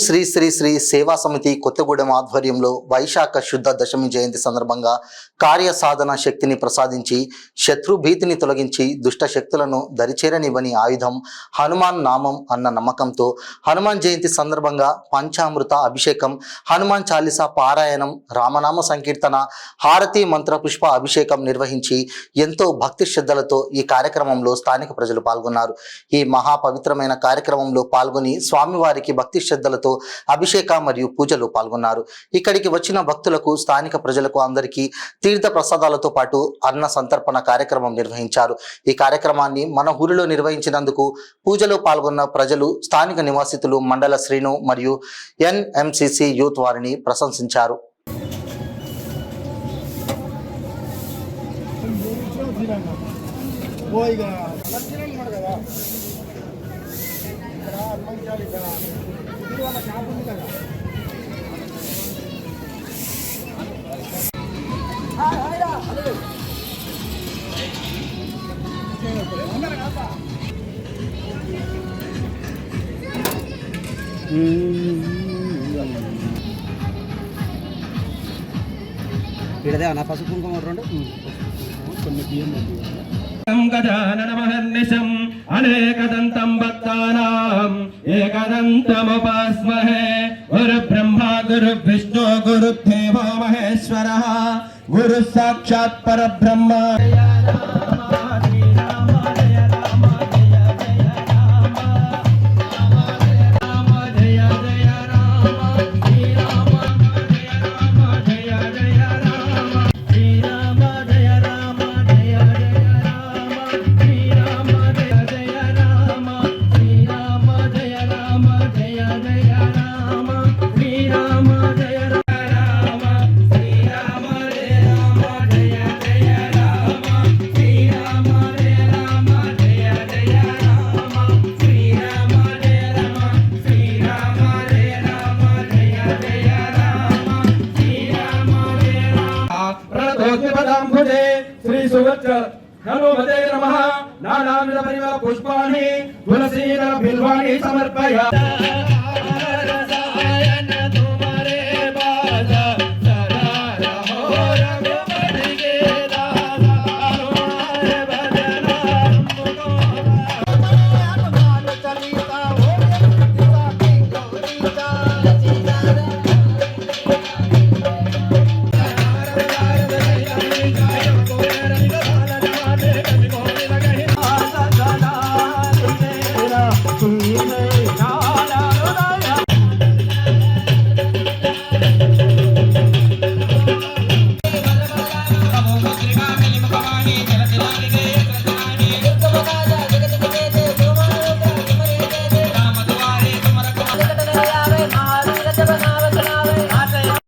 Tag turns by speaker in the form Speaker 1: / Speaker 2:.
Speaker 1: శ్రీ శ్రీ శ్రీ సేవా సమితి కొత్తగూడెం ఆధ్వర్యంలో వైశాఖ శుద్ధ దశమి జయంతి సందర్భంగా కార్య సాధన శక్తిని ప్రసాదించి శత్రు భీతిని తొలగించి దుష్ట శక్తులను దరిచేరనివ్వని ఆయుధం హనుమాన్ నామం అన్న నమ్మకంతో హనుమాన్ జయంతి సందర్భంగా పంచామృత అభిషేకం, హనుమాన్ చాలీసా పారాయణం, రామనామ సంకీర్తన, హారతి మంత్ర పుష్ప అభిషేకం నిర్వహించి ఎంతో భక్తి శ్రద్ధలతో ఈ కార్యక్రమంలో స్థానిక ప్రజలు పాల్గొన్నారు. ఈ మహాపవిత్రమైన కార్యక్రమంలో పాల్గొని స్వామివారికి భక్తి శ్రద్ధలతో అభిషేక మరియు పూజలు పాల్గొన్నారు. ఇక్కడికి వచ్చిన భక్తులకు, స్థానిక ప్రజలకు అందరికీ తీర్థ ప్రసాదాలతో పాటు అన్న సంతర్పణ కార్యక్రమం నిర్వహించారు. ఈ కార్యక్రమాన్ని మన ఊరిలో నిర్వహించినందుకు పూజలో పాల్గొన్న ప్రజలు, స్థానిక నివాసితులు, మండల శ్రేణు మరియు ఎన్ఎంసిసి యూత్ వారిని ప్రశంసించారు.
Speaker 2: ఇడదే నా పసుపు కుంకుమ రెండు కొన్ని బియ్యం
Speaker 3: గజాననమహర్నిశం అనేకదంతం భక్తానాం ఏకదంతముపాస్మహే. గురు బ్రహ్మ గురు విష్ణు గురు దేవో మహేశ్వరః గురు సాక్షాత్ పరబ్రహ్మ. శ్రీ సువత్ర హనుమతే నమః. నానావిధ పరిమళ పుష్పాణి తులసీదళ బిల్వాణి సమర్పయామి.